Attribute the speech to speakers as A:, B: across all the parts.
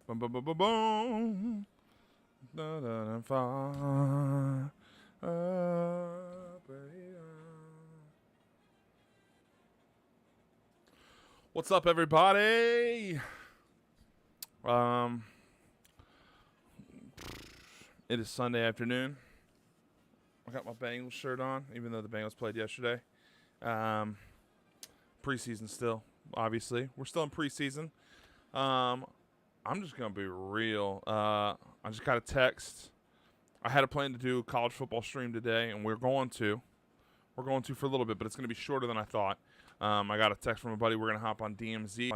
A: Boom, boom, boom, boom, boom. Da, da, da, fa, What's up, everybody? Um, it is Sunday afternoon. I got my Bengals shirt on, even though the Bengals played yesterday. Um, preseason still, obviously. We're still in preseason. Um, I'm just gonna be real. I just got a text. I had a plan to do a college football stream today, and we're going to. We're going to for a little bit, but it's going to be shorter than I thought. I got a text from a buddy. We're going to hop on DMZ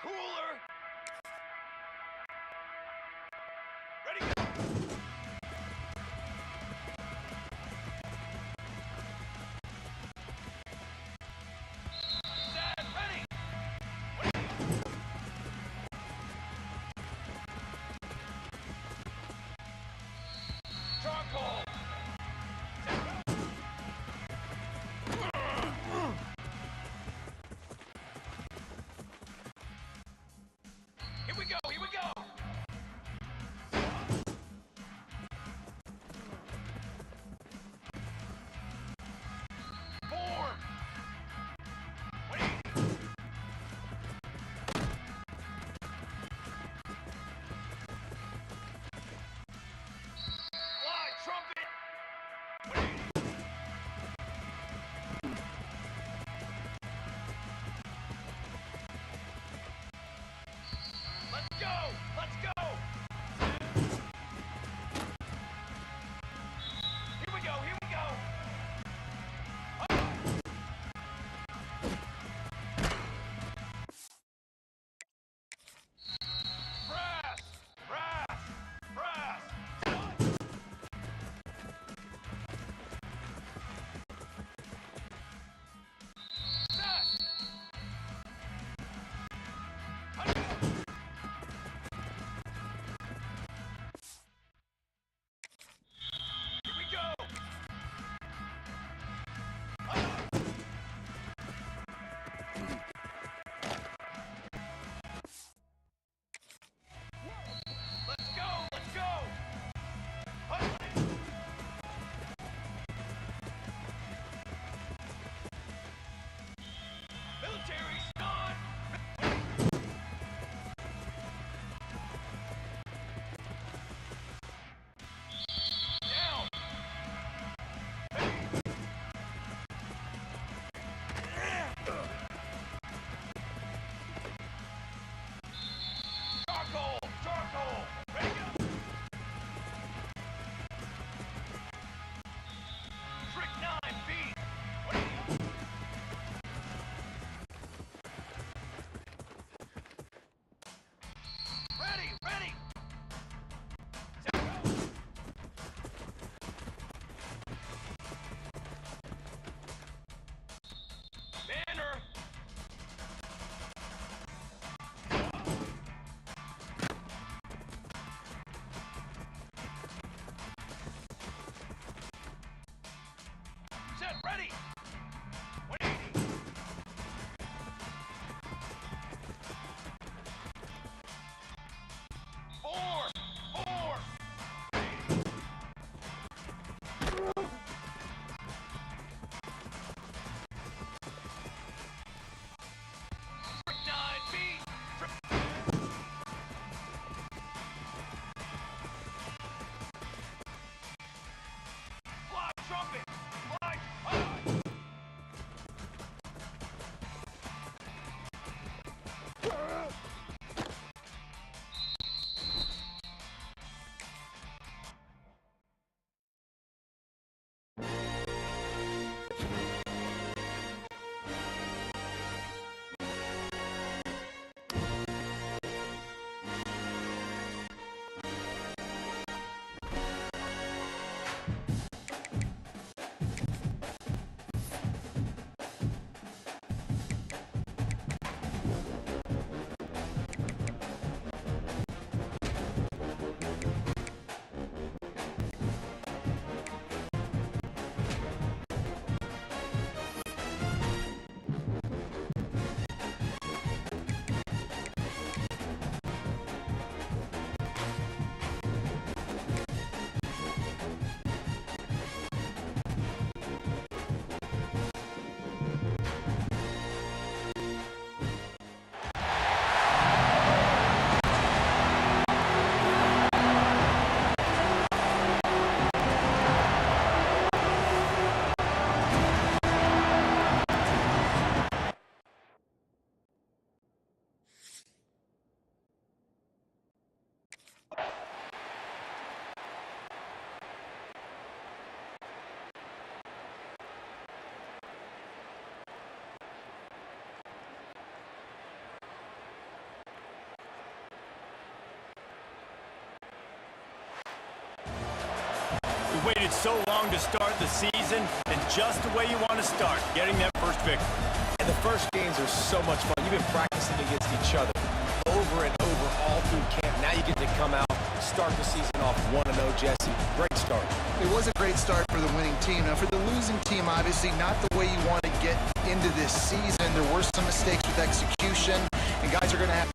B: Cooler. Ready, go. Set, ready. Charcoal. Here we go, here we go. Form. Wait. Fly, trumpet.
C: waited so long to start the season, and just the way you want to start, getting that first victory.
D: And the first games are so much fun. You've been practicing against each other over and over all through camp. Now you get to come out, start the season off 1-0, Jesse. Great start.
E: It was a great start for the winning team. Now, for the losing team, obviously not the way you want to get into this season. There were some mistakes with execution, and guys are going to have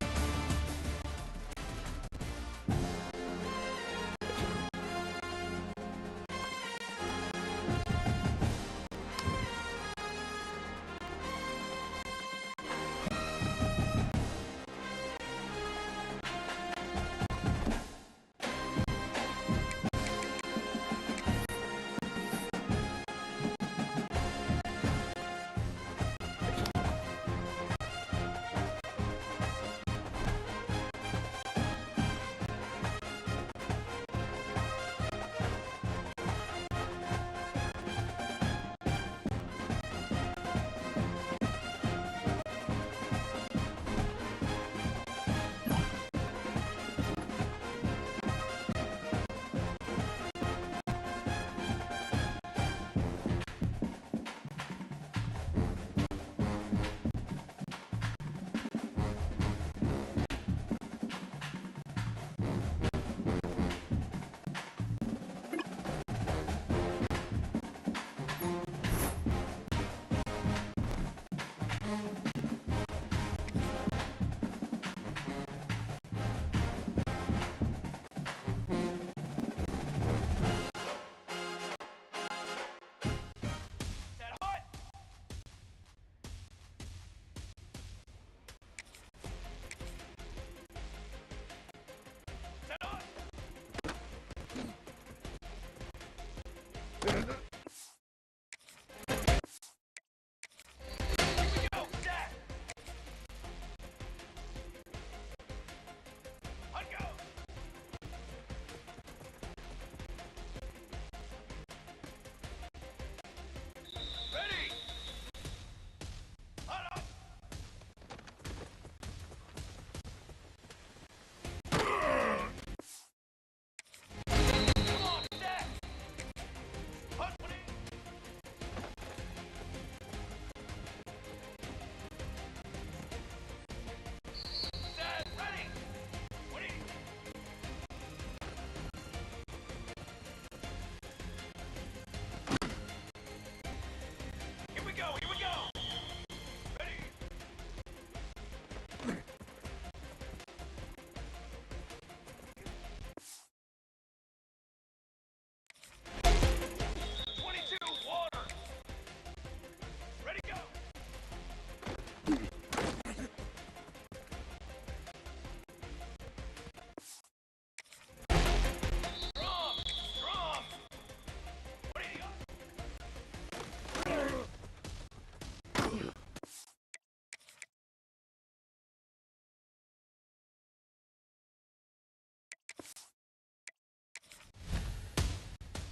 B: That hot. That hot. Here we go. Set. On go. Ready. On up. Come on, set. Hot one in. Set. Ready. One in. Here we go. Here we go. Ready. Water. Ready, go. Drum. Drum. What do you got?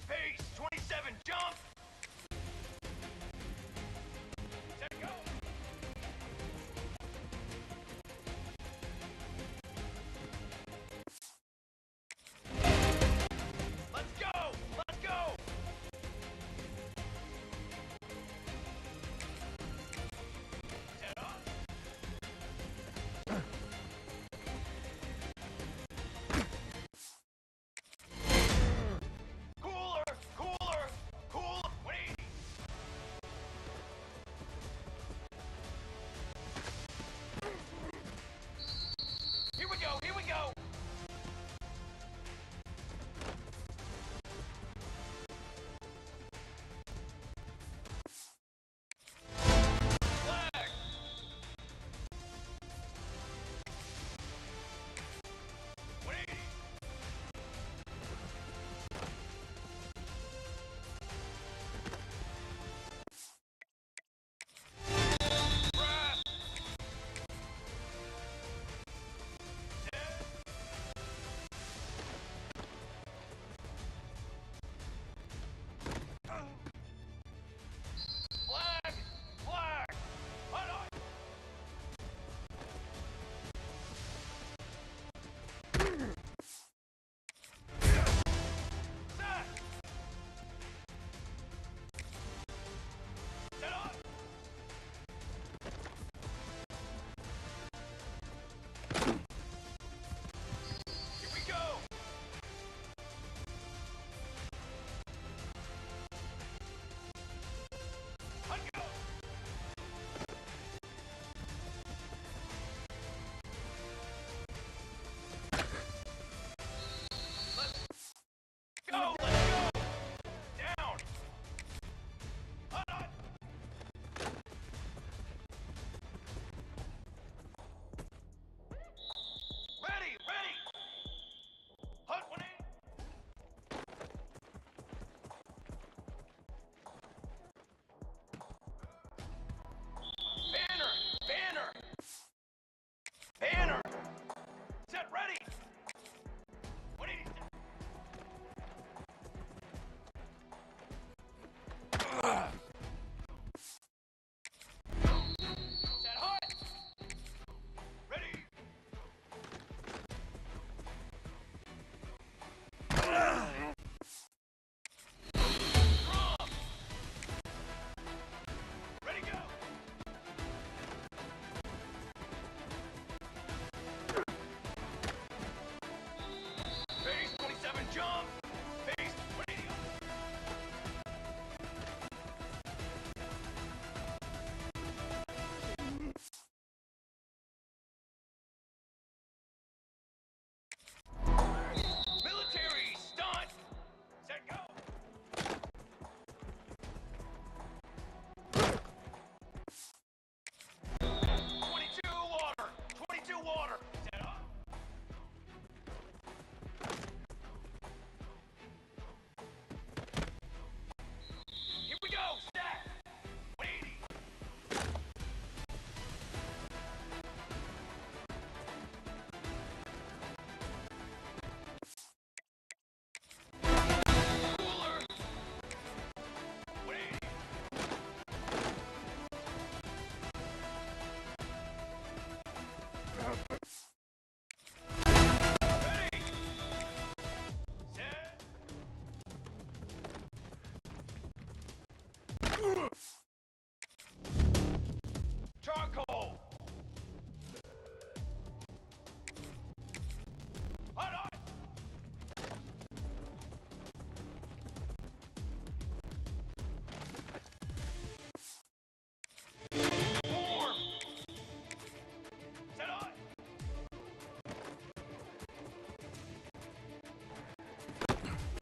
B: Pace 27, jump. Set, go. Let's go. Let's go. Set up. Cooler, cooler, cooler.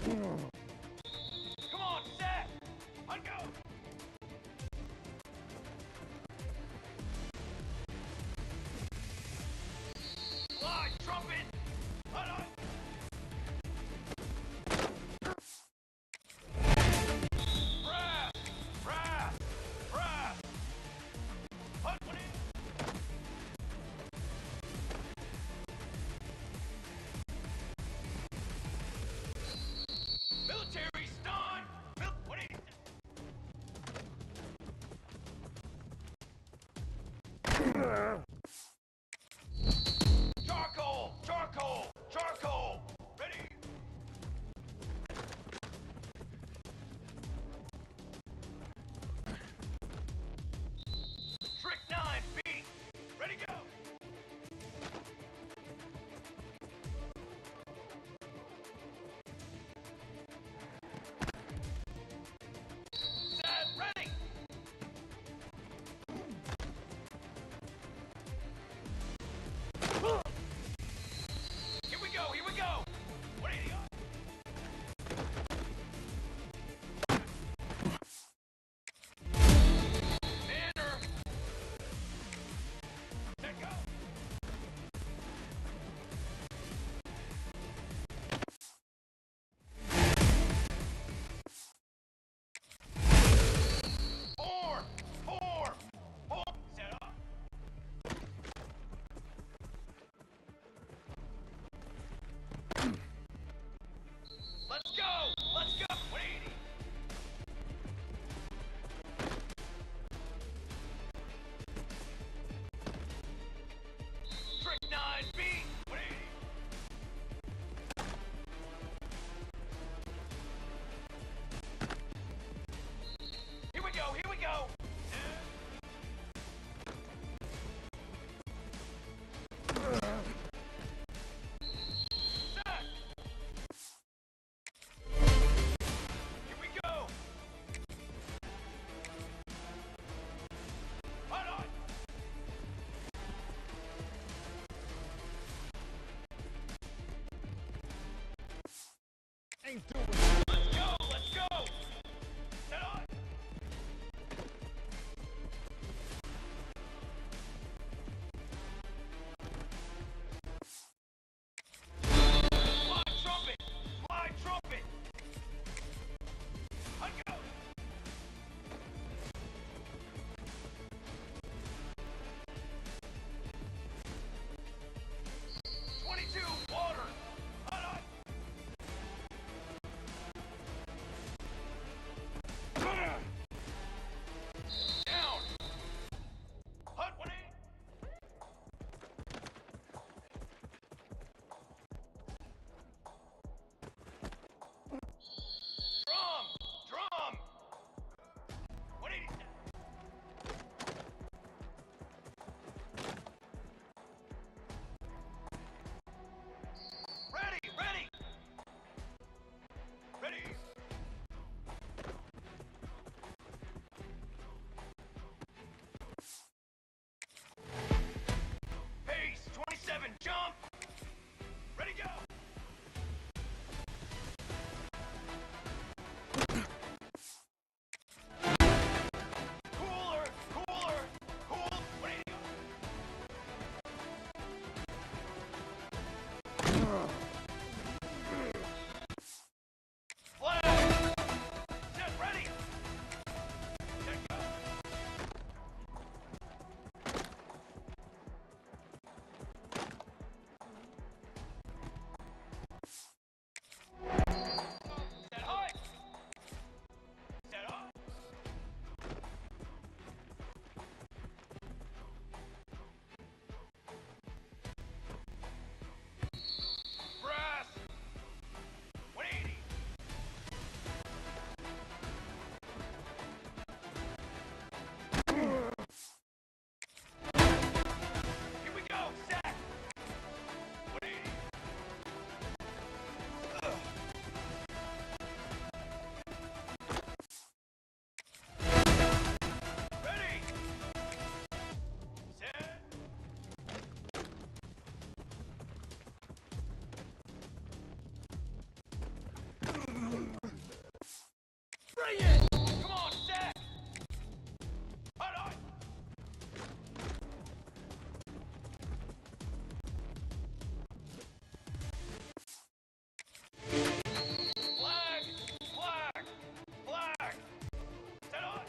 B: Come on, set! On go! Fly, trumpet! On, on! Brass! Brass! Brass! Hunt one in! Military stun! What is Charcoal! Charcoal! Charcoal! Ready! Trick 9, feet! Ready, go! Set, ready! Here we go, here we go! What are you? Banner! Let go! Four! Four! Four! Set up! Let's go! Let's go! 180! Trick 9B! 180! Here we go! Here we go! Set! Here we go! Hold on!
D: Ain't doing
B: Let's go! Let's go! Set on! Fly trumpet! Fly trumpet! On go! 22, water! On! Bring it! Come on, set! Hot on! Flag! Flag! Flag! Set on!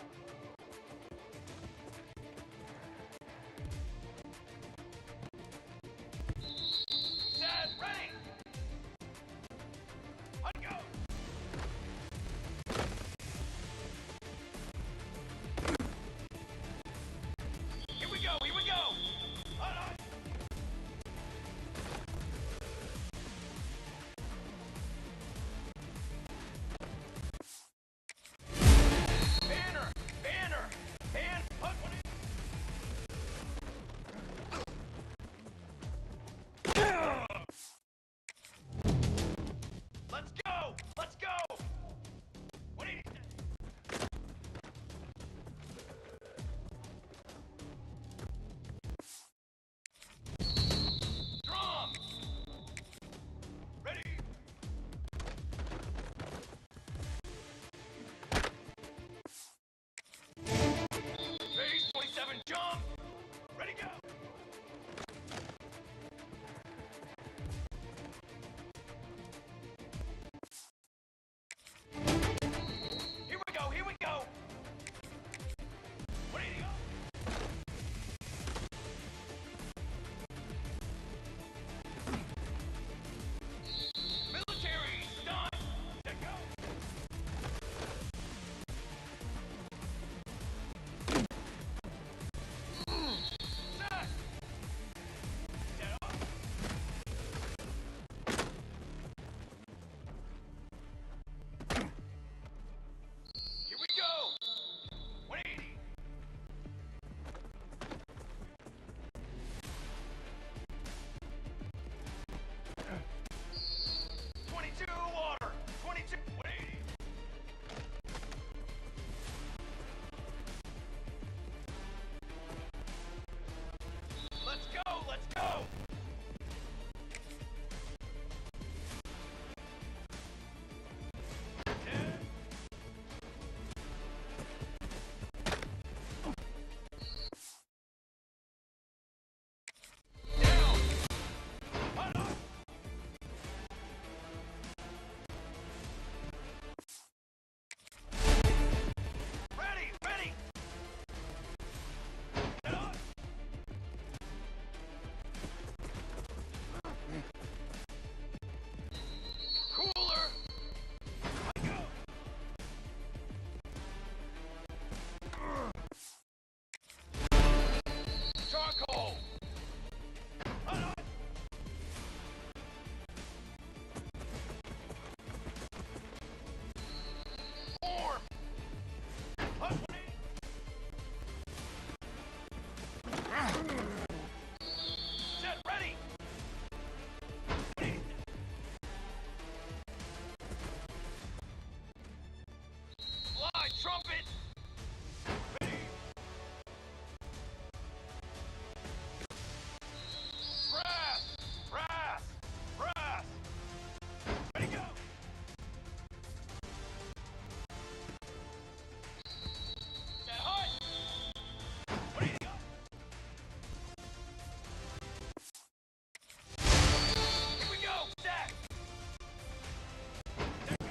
B: Set, ready! On go! Here we go, here we go! On, on! Banner! Banner! Hand! Put one in! Let's go! Let's go! What do you Drum! Ready? Base 27 jump! Ready go! Here we go, here we go! Ready to go! Military, stun! Let go! Set! Set up! Here we go! 180! Water! 22! 180! Let's go! Let's go! Down! Hot on! Ready! Ready! Set on! Cooler! I go! Charcoal! Hot on! Warm! Hot 180! Set ready! Fly trumpet! Ready! Brass! Brass! Brass! Ready go! Set hot! Ready to go! Here we go! Stack! Set go!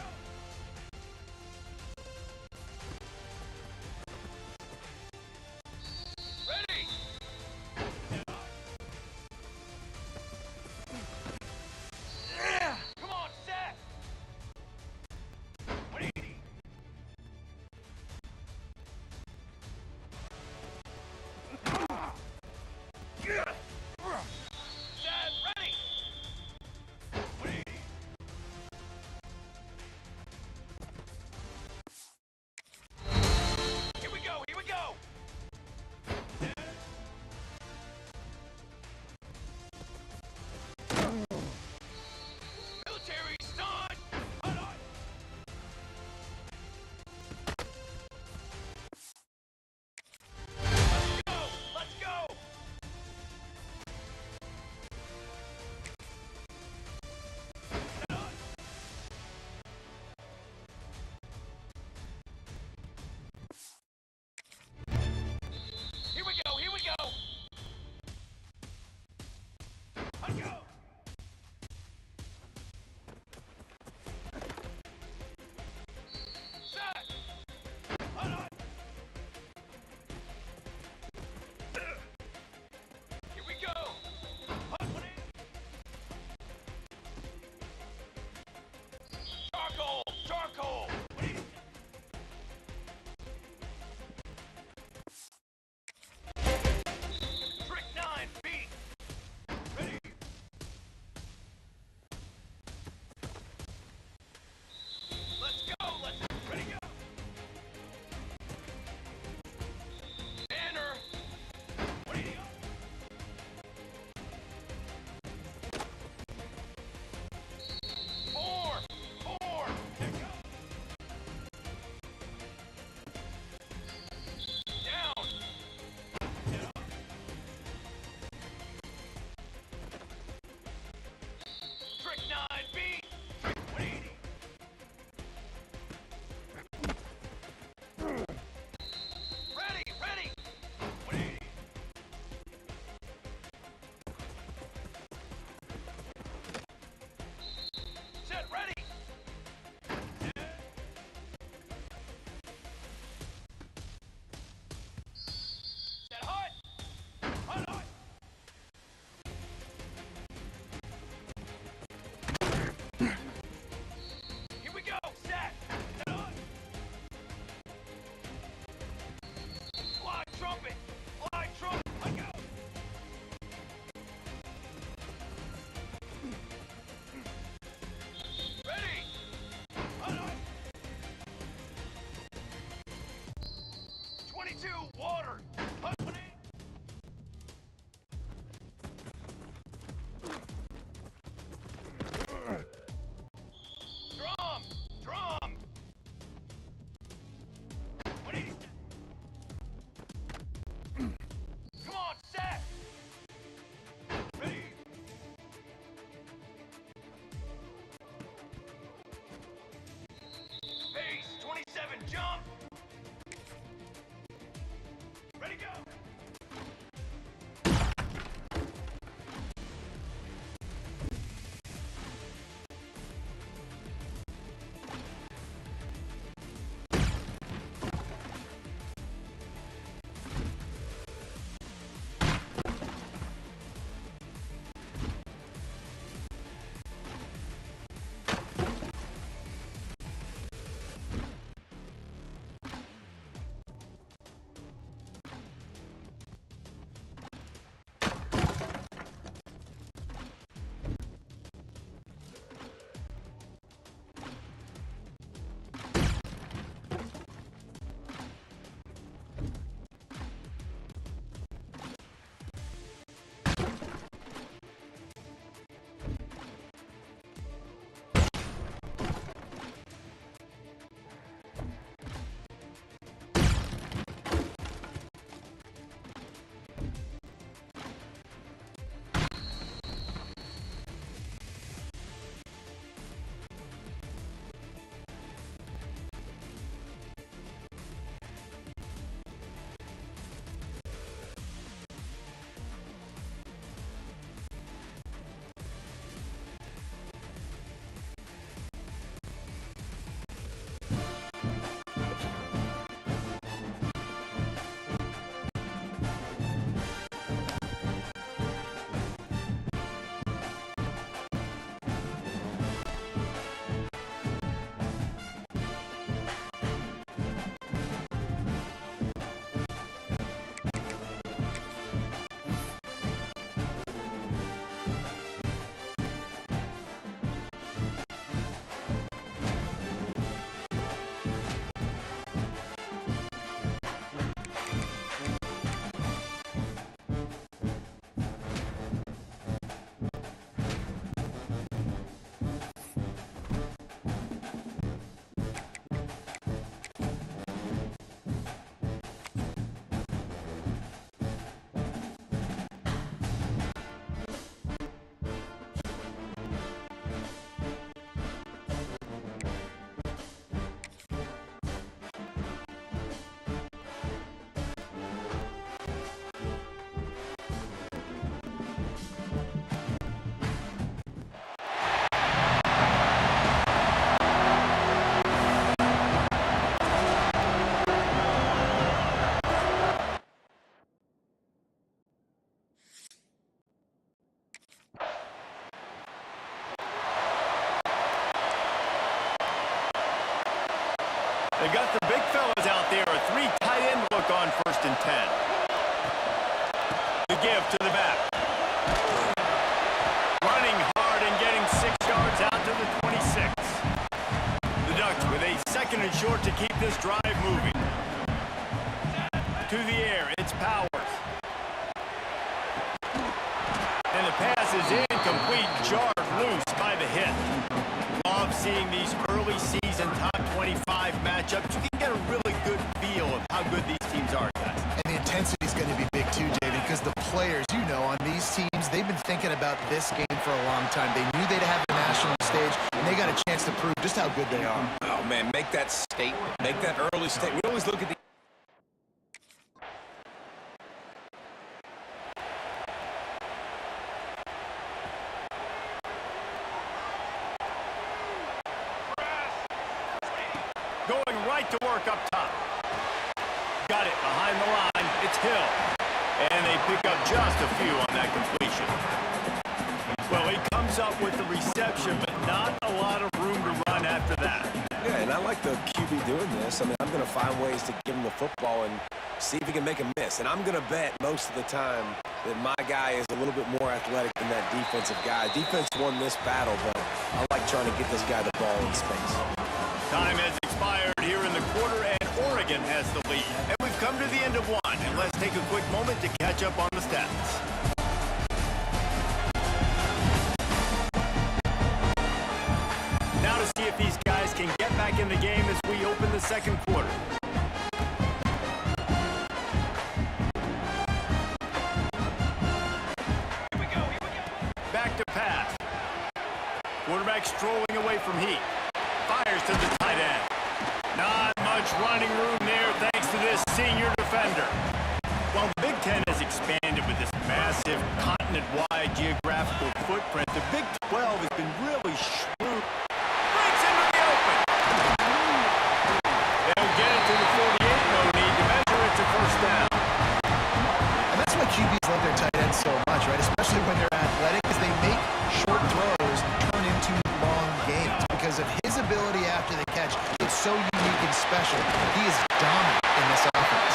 C: They got the big fellas out there. A 3 tight end look on 1st and 10. The give to the back. Running hard and getting 6 yards out to the 26. The Ducks with a 2nd and short to keep this drive moving. To the air, it's Powers. And the pass is incomplete, jarred loose by the hit. Love seeing these early season top 25 matchups. You can get a really good feel of how good these teams are, guys.
E: And the intensity is going to be big too, David, because the players, you know, on these teams, they've been thinking about this game for a long time. They knew they'd have the national stage, and they got a chance to prove just how good they are.
D: Oh, man, make that statement. Make that early statement. We always look at the...
C: Going right to work up top. Got it behind the line. It's Hill. And they pick up just a few on that completion. Well, he comes up with the reception, but not a lot of room to run after that.
D: Yeah, and I like the QB doing this. I mean, I'm going to find ways to give him the football and see if he can make a miss. And I'm going to bet most of the time that my guy is a little bit more athletic than that defensive guy. Defense won this battle, but I like trying to get this guy the ball in space.
C: Time has expired here in the quarter, and Oregon has the lead. And we've come to the end of one, and let's take a quick moment to catch up on the stats. Now to see if these guys can get back in the game as we open the 2nd quarter.
B: Here we go, here we go.
C: Back to pass. Quarterback strolling away from Heat. Fires to the tight end. Not much running room there thanks to this senior defender. While the Big Ten has expanded with this massive continent-wide geographical footprint, the Big 12 has been really shrewd. Breaks into the open. They'll get it to the 48, no need to measure it to 1st down.
E: And that's why QBs love their tight ends so much, right? Especially when they're athletic, because they make short throws turn into long games. Because of his ability after the catch, it's so unique and special. He is dominant in this offense.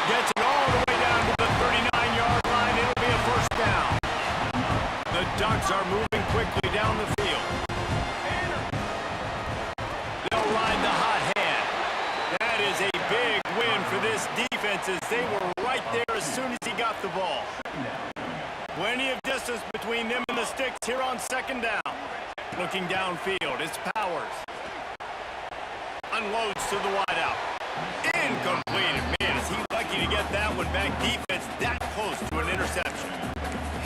C: Gets it all the way down to the 39-yard line. It'll be a 1st down. The Ducks are moving quickly down the field. They'll ride the hot hand. That is a big win for this defense as they were right there as soon as he got the ball. Plenty of distance between them and the sticks here on 2nd down. Looking downfield, it's Powers. Unloads to the wideout. Incomplete. Man, is he lucky to get that one back. Defense that close to an interception.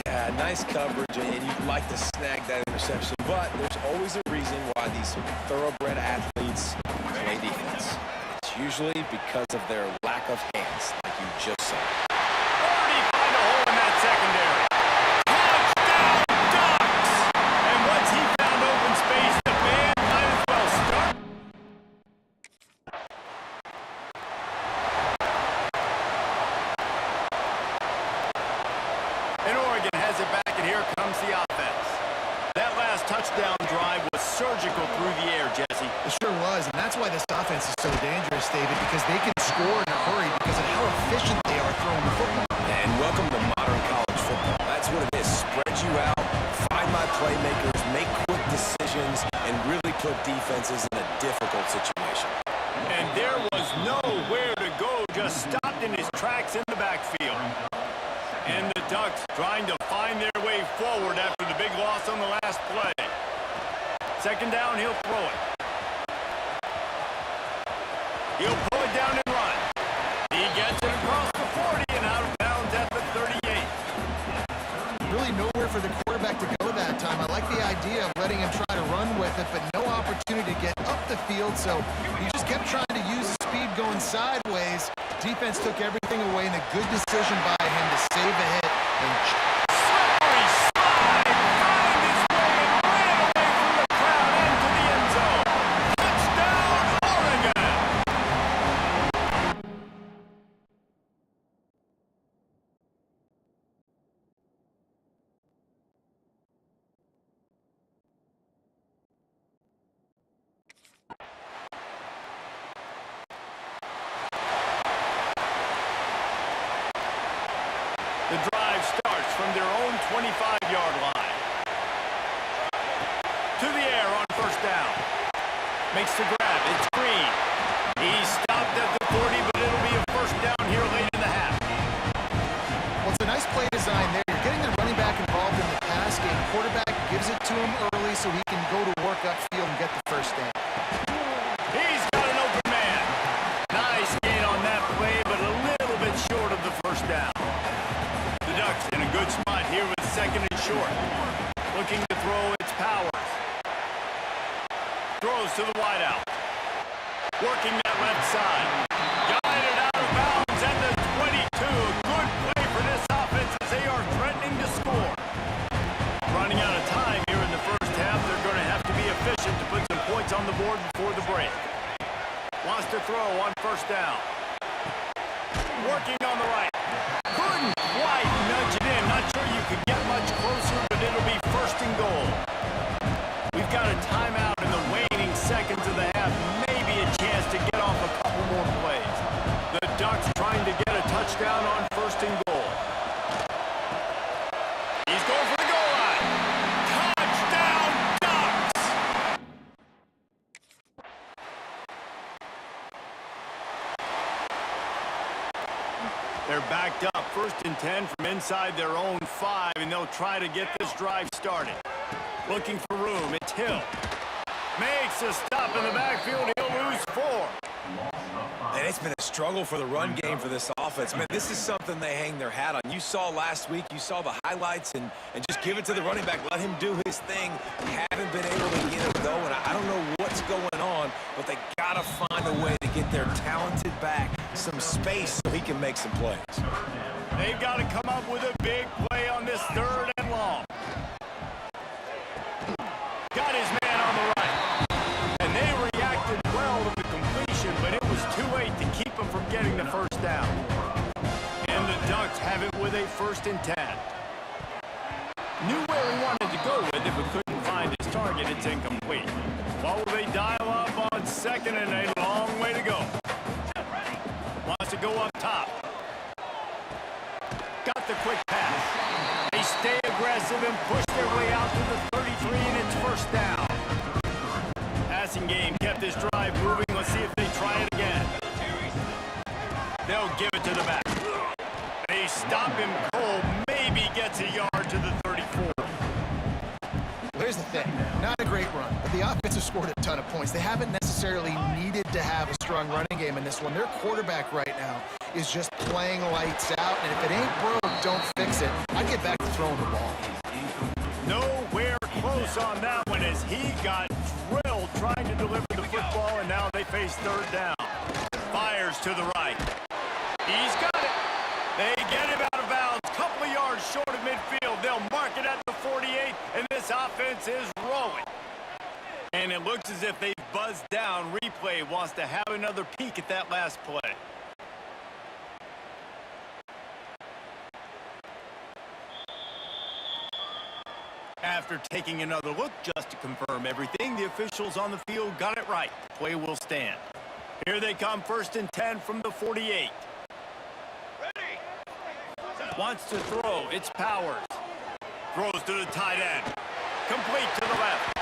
D: Yeah, nice coverage, and you'd like to snag that interception, but there's always a reason why these thoroughbred athletes play defense. It's usually because of their lack of hands, like you just said.
C: Already find a hole in that secondary. Touchdown, Ducks! And once he found open space, the band might as well start. And Oregon has it back, and here comes the offense. That last touchdown drive was surgical through the air, Jesse.
E: It sure was, and that's why this offense is so dangerous, David, because they can score in a hurry because of how efficient they are throwing the football.
D: And welcome to modern college football. That's what it is. Spread you out, find my playmakers, make quick decisions, and really put defenses in a difficult situation.
C: And there was nowhere to go, just stopped in his tracks in the backfield. And the Ducks trying to find their way forward after the big loss on the last play. 2nd down, he'll throw it. He'll pull it down and run. He gets it across the 40 and out of bounds at the 38.
E: Really nowhere for the quarterback to go that time. I like the idea of letting him try to run with it, but no opportunity to get up the field, so he just kept trying to use the speed going sideways. Defense took everything away, and a good decision by him to save a hit. And
C: Slippery slide, found his way and ran away from the crowd into the end zone. Touchdown, Oregon! Makes the grab. It's Green. He stopped at the 40, but it'll be a first down here late in the half.
E: Well, it's a nice play design there. You're getting the running back involved in the pass game. Quarterback gives it to him early so he can go to work upfield and get the first down.
C: He's got an open man. Nice gain on that play, but a little bit short of the first down. The Ducks in a good spot here with second and short. Looking to throw, it's Powers. Throws to the wideout. Working that left side. Guided out of bounds at the 22. Good play for this offense as they are threatening to score. Running out of time here in the first half. They're going to have to be efficient to put some points on the board before the break. Wants to throw on first down. Working on the right. Couldn't quite nudge it in. Not sure you could get much closer, but it'll be first and goal. We've got a timeout in the waning seconds of the half. Maybe a chance to get off a couple more plays. The Ducks trying to get a touchdown on first and goal. He's going for the goal line. Touchdown, Ducks! They're backed up, 1st and 10 from inside their own 5, and they'll try to get this drive started. Looking for room, it's Hill. Makes a stop in the backfield, he'll lose 4.
D: And it's been a struggle for the run game for this offense. Man, this is something they hang their hat on. You saw last week, you saw the highlights, and just give it to the running back. Let him do his thing. Haven't been able to get it going. I don't know what's going on, but they got to find a way to get their talented back some space so he can make some plays.
C: They've got to come up with a big play on this 3rd and long. Got his man on the right. And they reacted well to the completion, but it was too late to keep him from getting the first down. And the Ducks have it with a 1st and 10. Knew where he wanted to go with it, but couldn't find his target. It's incomplete. What will they dial up on 2nd and a long way to go? Wants to go up top. Got the quick pass. They stay aggressive and push their way out to the 33, and it's first down. Passing game kept this drive moving. Let's see if they try it again. They'll give it to the back. They stop him cold. Maybe gets a yard to the 34.
E: Here's the thing, not a great run, but the offense has scored a ton of points. They haven't necessarily needed to have a strong running game in this one. Their quarterback right now is just playing lights out, and if it ain't broke, don't fix it. I'd get back to throwing the ball.
C: Nowhere close on that one as he got drilled trying to deliver the football, and now they face 3rd down. Fires to the right. He's got it. They get him out of bounds. Couple of yards short of midfield. They'll mark it at the 48, and this offense is rolling. And it looks as if they've buzzed down. Replay wants to have another peek at that last play. After taking another look just to confirm everything, the officials on the field got it right. The play will stand. Here they come, 1st and 10 from the 48. Wants to throw, it's Powers. Throws to the tight end. Complete to the left.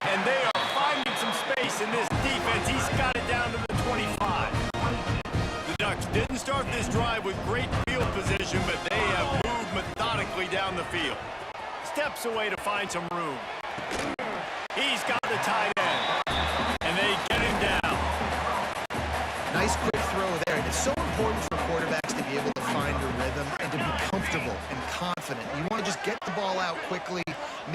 C: And they are finding some space in this defense. He's got it down to the 25. The Ducks didn't start this drive with great field position, but they have moved methodically down the field. Steps away to find some room. He's got the tight end. And they get him down.
E: Nice quick throw there. And it's so important for quarterbacks to be able to find a rhythm and to be comfortable and confident. You want to just get the ball out quickly,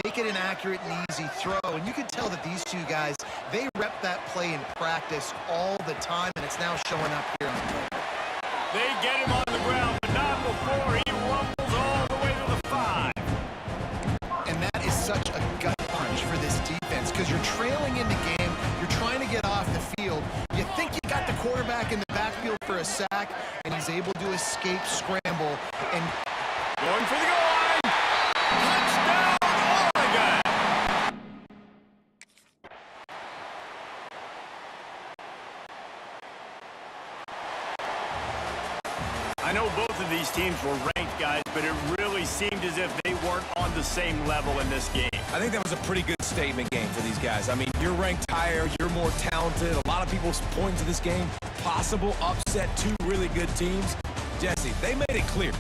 E: make it an accurate and easy throw. And you can tell that these two guys, they rep that play in practice all the time, and it's now showing up here on the field.
C: They get him on the ground, but not before he rumbles all the way to the 5.
E: And that is such a gut punch for this defense because you're trailing in the game, you're trying to get off the field, you think you got the quarterback in the backfield for a sack, and he's able to escape scramble and
C: going for the goal line. Touchdown, Oregon. I know both of these teams were ranked, guys, but it really seemed as if they weren't on the same level in this game.
D: I think that was a pretty good statement game for these guys. I mean, You're ranked higher. You're more talented. A lot of people point to this game. Possible upset, two really good teams. Jesse, they made it clear.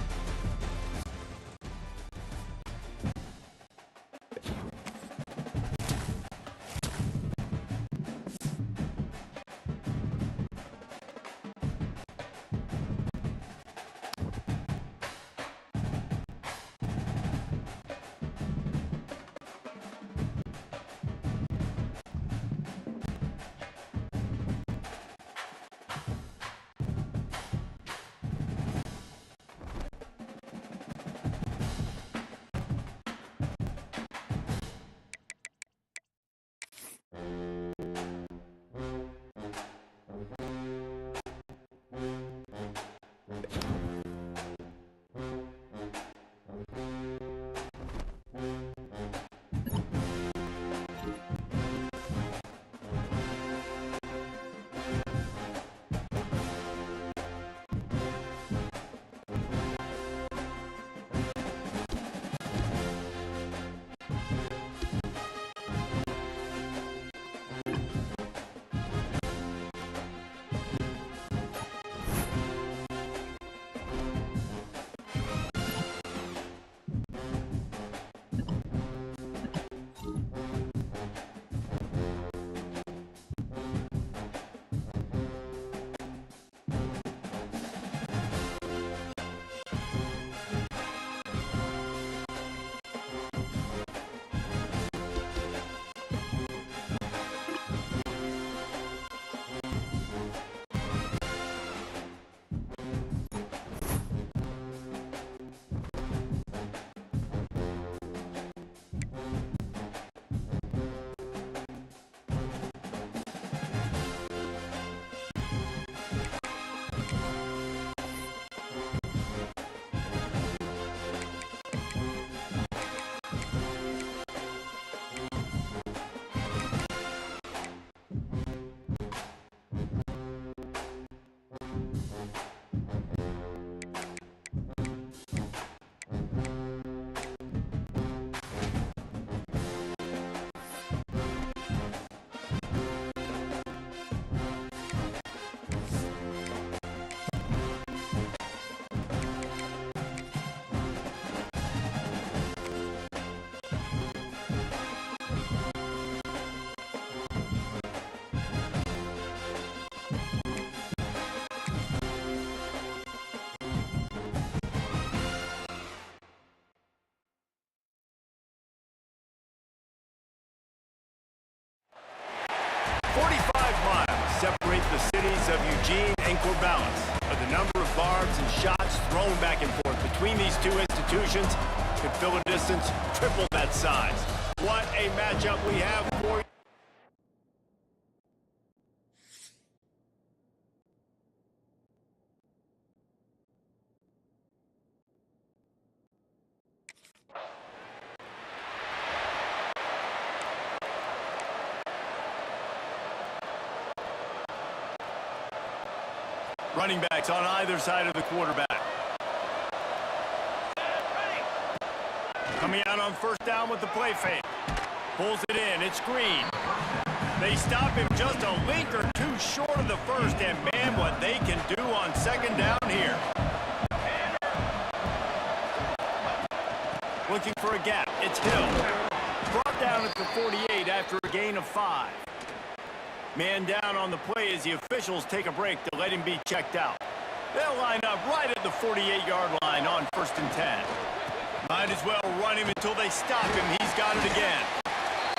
C: Separate the cities of Eugene and Corvallis, but the number of barbs and shots thrown back and forth between these two institutions could fill a distance triple that size. What a matchup we have for you. Running backs on either side of the quarterback. Coming out on first down with the play fake. Pulls it in. It's Green. They stop him just a link or two short of the first, and man, what they can do on second down here. Looking for a gap. It's Hill. Brought down at the 48 after a gain of 5. Man down on the play as the officials take a break to let him be checked out. They'll line up right at the 48-yard line on 1st and 10. Might as well run him until they stop him. He's got it again.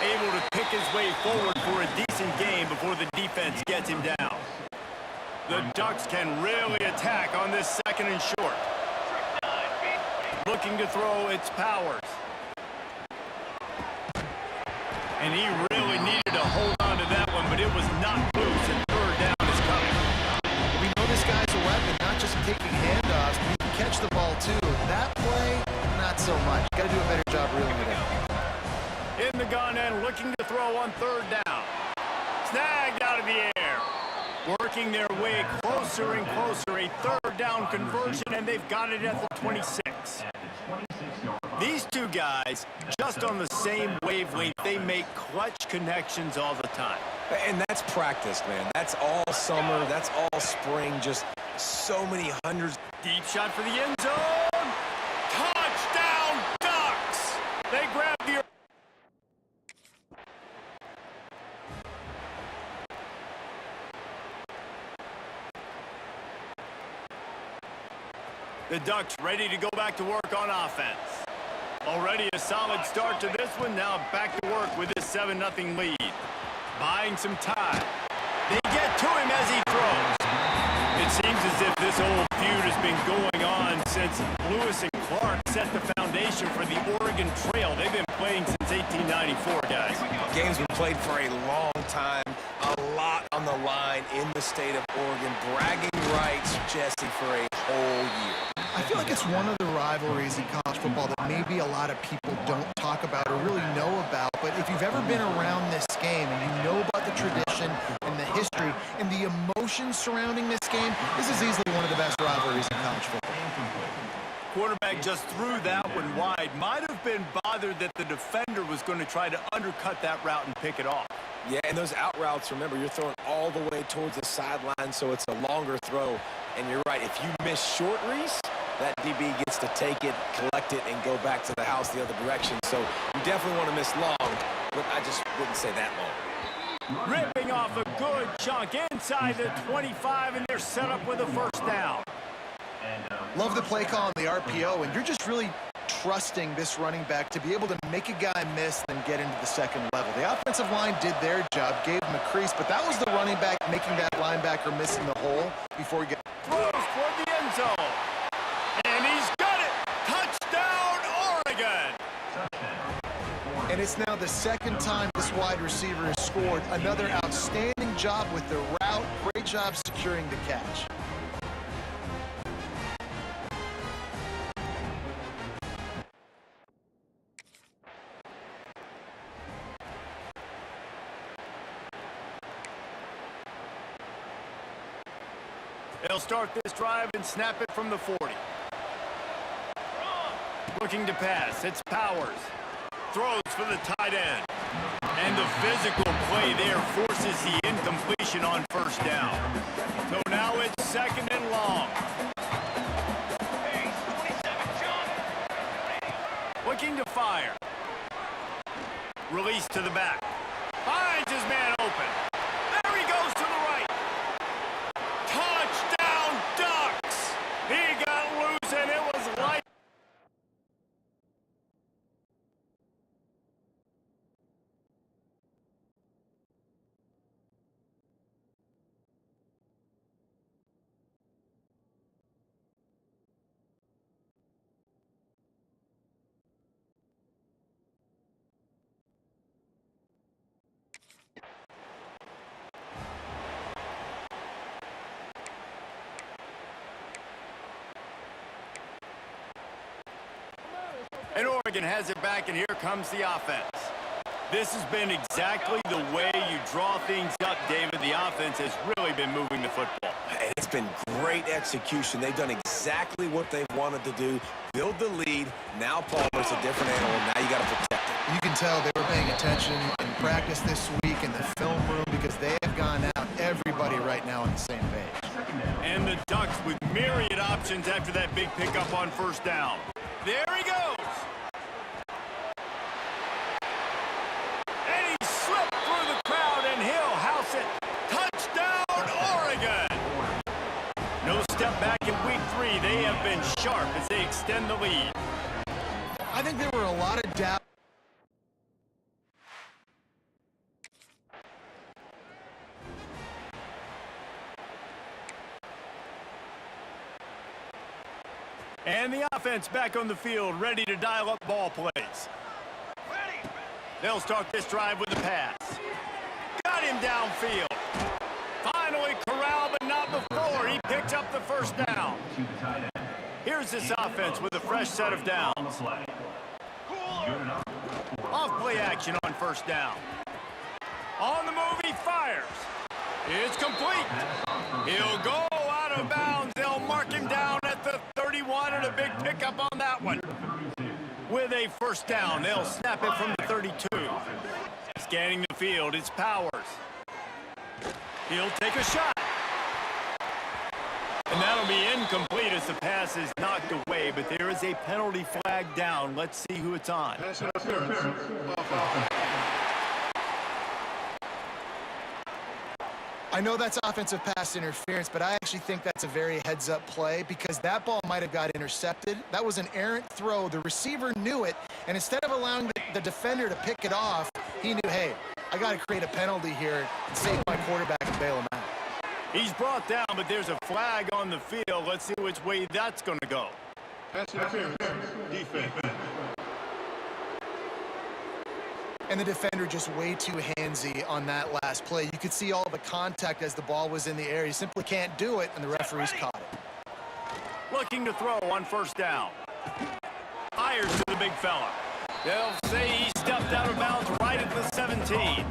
C: Able to pick his way forward for a decent gain before the defense gets him down. The Ducks can really attack on this 2nd and short. Looking to throw, it's Powers. And he really needed to hold on to that one, but it was not loose, and 3rd down is coming.
E: We know this guy's a weapon, not just taking handoffs, but he can catch the ball too. That play, not so much. Got to do a better job reeling it in.
C: In the gun and looking to throw on 3rd down. Snagged out of the air. Working their way closer and closer. A 3rd down conversion, and they've got it at the 26. These two guys, just on the same wavelength, they make clutch connections all the time.
D: And that's practice, man. That's all summer. That's all spring. Just so many hundreds.
C: Deep shot for the end zone. Touchdown, Ducks! They grab the... The Ducks ready to go back to work on offense. Already a solid start to this one. Now back to work with this 7-0 lead. Buying some time. They get to him as he throws. It seems as if this whole feud has been going on since Lewis and Clark set the foundation for the Oregon Trail. They've been playing since 1894, guys.
D: Games were played for a long time. A lot on the line in the state of Oregon. Bragging rights, Jesse, for a whole year.
E: I feel like it's one of the rivalries in college football that maybe a lot of people don't talk about or really know about. But if you've ever been around this game and you know about the tradition and the history and the emotion surrounding this game, this is easily one of the best rivalries in college football.
C: Quarterback just threw that one wide. Might have been bothered that the defender was going to try to undercut that route and pick it off.
D: Yeah, and those out routes, remember, you're throwing all the way towards the sideline, so it's a longer throw. And you're right, if you miss short, Reese, that DB gets to take it, collect it, and go back to the house the other direction. So you definitely want to miss long, but I just wouldn't say that long.
C: Ripping off a good chunk inside the 25, and they're set up with a first down.
E: Love the play call on the RPO, and you're just really trusting this running back to be able to make a guy miss and get into the second level. The offensive line did their job, gave him a crease, but that was the running back making that linebacker missing the hole before he gets...
C: Throws toward the end zone. And he's got it! Touchdown, Oregon!
E: And it's now the second time this wide receiver has scored. Another outstanding job with the route. Great job securing the catch.
C: They'll start this drive and snap it from the 40. Looking to pass, it's Powers. Throws for the tight end. And the physical play there forces the incompletion on first down. So now it's second and long. Looking to fire. Release to the back. Finds his man open. There he goes to the right. Touchdown, Ducks! He got loose and it was light. And Oregon has it back, and here comes the offense. This has been exactly the way you draw things up, David. The offense has really been moving the football.
D: And it's been great execution. They've done exactly what they've wanted to do. Build the lead. Now Palmer's a different animal. Now you got to protect it.
E: You can tell they were paying attention in practice this week in the film room because they have gone out, everybody right now on the same page.
C: And the Ducks with myriad options after that big pickup on first down. There he goes. And he slipped through the crowd, and he'll house it. Touchdown, Oregon. No step back in week 3. They have been sharp as they extend the lead.
E: I think there were a lot of doubts.
C: And the offense back on the field, ready to dial up ball plays. They'll start this drive with a pass. Got him downfield. Finally corralled, but not before. He picked up the first down. Here's this offense with a fresh set of downs. Off play action on first down. On the move, he fires. It's complete. He'll go out of bounds. They'll mark him down at the 31 and a big pickup on that one. with a first down. They'll snap it from the 32. Scanning the field, it's Powers. He'll take a shot. And that'll be incomplete as the pass is knocked away, but there is a penalty flag down. Let's see who it's on.
E: I know that's offensive pass interference, but I actually think that's a very heads-up play because that ball might have got intercepted. That was an errant throw. The receiver knew it, and instead of allowing the defender to pick it off, he knew, hey, I got to create a penalty here and save my quarterback and bail him out.
C: He's brought down, but there's a flag on the field. Let's see which way that's going to go.
F: Pass interference, defense.
E: And the defender just way too handsy on that last play. You could see all the contact as the ball was in the air. He simply can't do it, and the referees caught it.
C: Looking to throw on first down. Fires to the big fella. They'll say he stepped out of bounds right at the 17.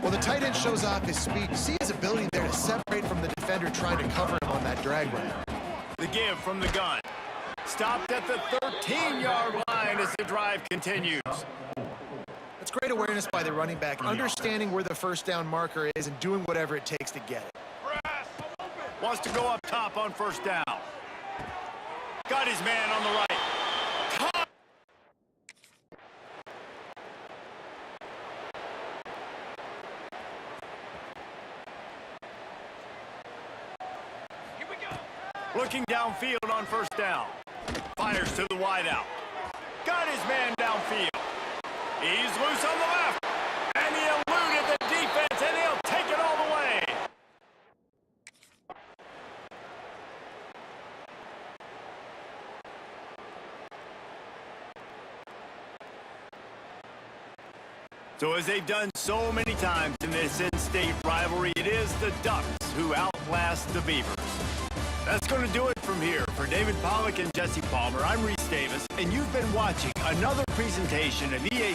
E: Well, the tight end shows off his speed. You see his ability there to separate from the defender trying to cover him on that drag route.
C: The give from the gun. Stopped at the 13-yard line as the drive continues.
E: That's great awareness by the running back, understanding where the first down marker is and doing whatever it takes to get it.
C: Wants to go up top on first down. Got his man on the right.
B: Here we go.
C: Looking downfield on first down. Fires to the wideout. Got his man downfield. He's loose on the left. And he eluded the defense, and he'll take it all the way. So as they've done so many times in this in-state rivalry, it is the Ducks who outlast the Beavers. That's going to do it from here. For David Pollack and Jesse Palmer, I'm Reese Davis, and you've been watching another presentation of EA